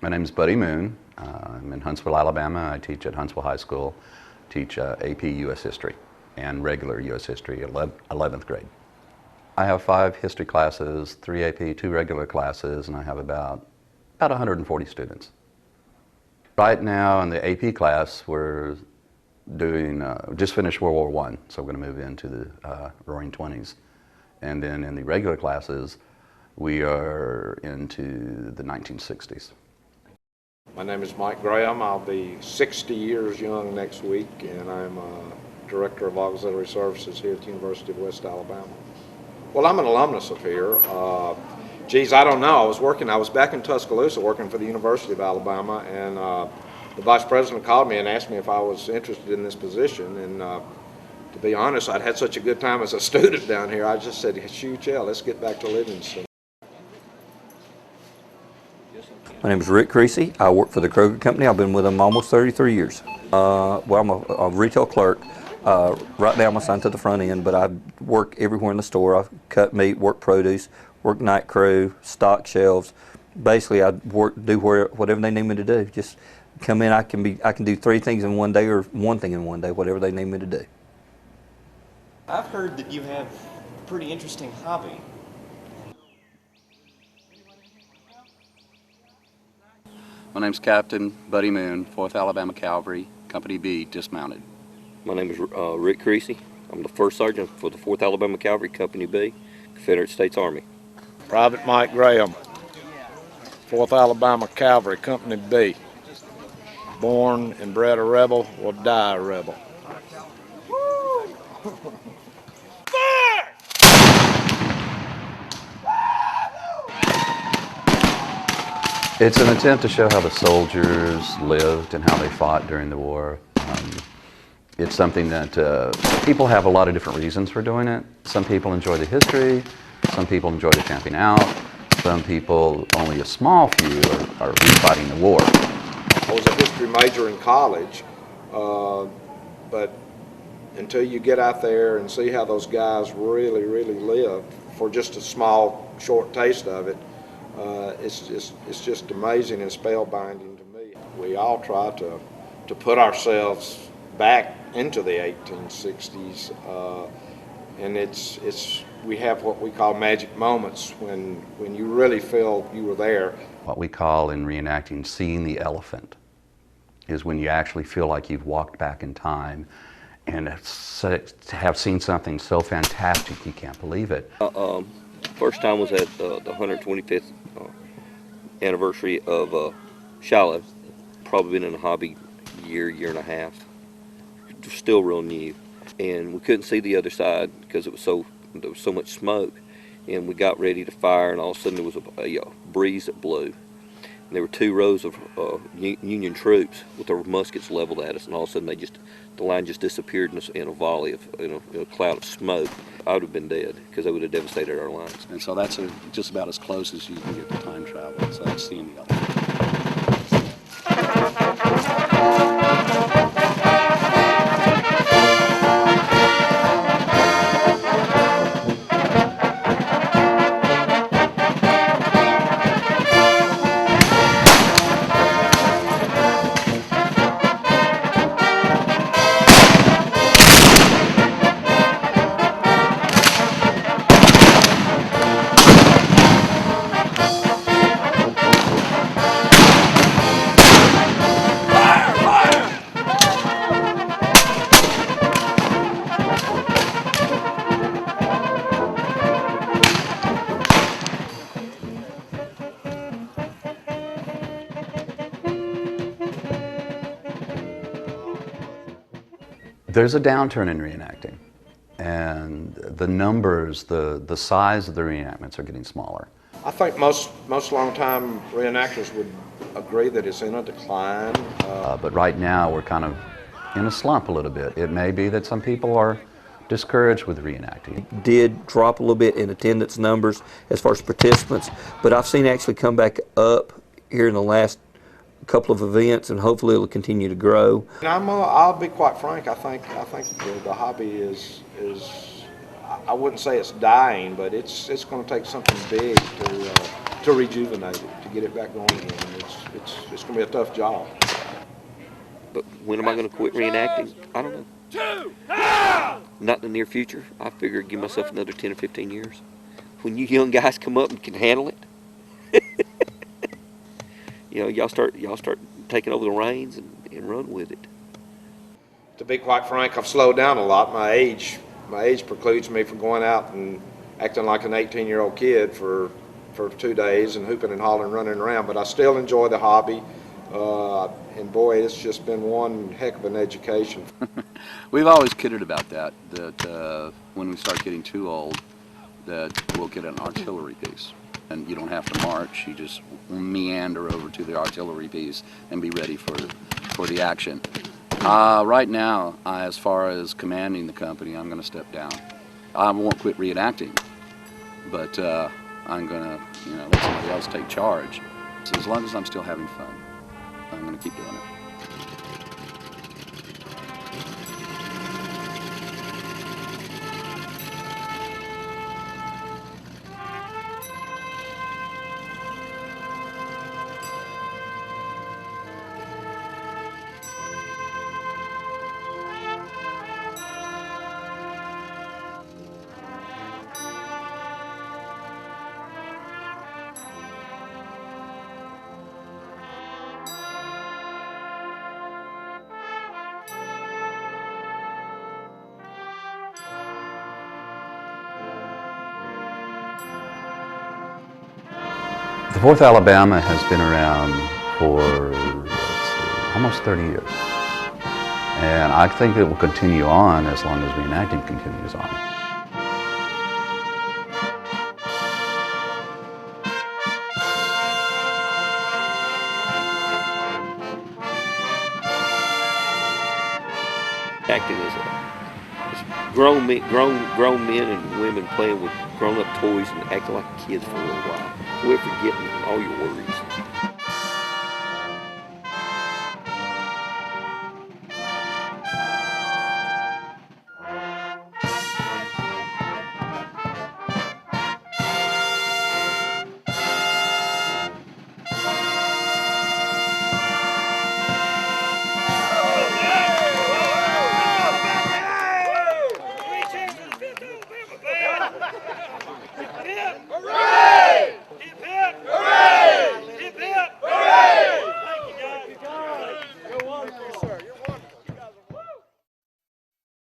My name is Buddy Moon. I'm in Huntsville, Alabama. I teach at Huntsville High School, teach AP U.S. History and regular U.S. History, 11th grade. I have 5 history classes, 3 AP, 2 regular classes, and I have about 140 students. Right now in the AP class, we're doing, just finished World War I, so we're going to move into the Roaring '20s. And then in the regular classes, we are into the 1960s. My name is Mike Graham. I'll be 60 years young next week, and I'm Director of Auxiliary Services here at the University of West Alabama. Well, I'm an alumnus of here. Geez, I don't know. I was back in Tuscaloosa working for the University of Alabama, and the Vice President called me and asked me if I was interested in this position. And to be honest, I'd had such a good time as a student down here, I just said, shoot, yeah, let's get back to Livingston. My name is Rick Creasy. I work for the Kroger Company. I've been with them almost 33 years. Well, I'm a retail clerk. Right now I'm assigned to the front end, but I work everywhere in the store. I cut meat, work produce, work night crew, stock shelves. Basically, I do whatever they need me to do. Just come in. I can do 3 things in one day or 1 thing in one day, whatever they need me to do. I've heard that you have a pretty interesting hobby. My name's Captain Buddy Moon, 4th Alabama Cavalry, Company B, dismounted. My name is Rick Creasy. I'm the First Sergeant for the 4th Alabama Cavalry, Company B, Confederate States Army. Private Mike Graham, 4th Alabama Cavalry, Company B. Born and bred a rebel, will die a rebel. It's an attempt to show how the soldiers lived and how they fought during the war. It's something that people have a lot of different reasons for doing it. Some people enjoy the history, some people enjoy the camping out, some people, only a small few, are fighting the war. I was a history major in college, but until you get out there and see how those guys really, really lived, for just a small, short taste of it, it's just amazing and spellbinding to me. We all try to put ourselves back into the 1860s, and we have what we call magic moments when you really feel you were there. What we call in reenacting seeing the elephant is when you actually feel like you've walked back in time and have seen something so fantastic you can't believe it. First time was at the 125th anniversary of Shiloh. Probably been in the hobby year and a half. Still real new, and we couldn't see the other side because there was so much smoke. And we got ready to fire, and all of a sudden there was a breeze that blew. And there were 2 rows of Union troops with their muskets leveled at us, and all of a sudden the line just disappeared in a volley of in a cloud of smoke. I would have been dead because they would have devastated our lines. And so that's just about as close as you can get to time travel. So that's seeing the elephant. There's a downturn in reenacting, and the numbers, the size of the reenactments are getting smaller. I think most long-time reenactors would agree that it's in a decline. But right now we're kind of in a slump a little bit. It may be that some people are discouraged with reenacting. It did drop a little bit in attendance numbers as far as participants, but I've seen it actually come back up here in the last couple of events, and hopefully it'll continue to grow. And I'll be quite frank. I think the hobby is I wouldn't say it's dying, but it's going to take something big to to rejuvenate it, to get it back going again. It's going to be a tough job. But when am I going to quit reenacting? I don't know. Not in the near future. I figure give myself another 10 or 15 years. When you young guys come up and can handle it, you know, y'all start taking over the reins and run with it. To be quite frank, I've slowed down a lot. My age precludes me from going out and acting like an 18-year-old kid for 2 days and hooping and hollering, running around. But I still enjoy the hobby. And boy, it's just been one heck of an education. We've always kidded about that when we start getting too old, that we'll get an artillery piece. And you don't have to march, you just meander over to the artillery piece and be ready for the action. Right now, as far as commanding the company, I'm going to step down. I won't quit reenacting, but I'm going to let somebody else take charge. So as long as I'm still having fun, I'm going to keep doing it. The 4th Alabama has been around for, almost 30 years. And I think it will continue on as long as reenacting continues on. Acting is grown men and women playing with grown-up toys and acting like kids for a little while. Quit forgetting all your worries.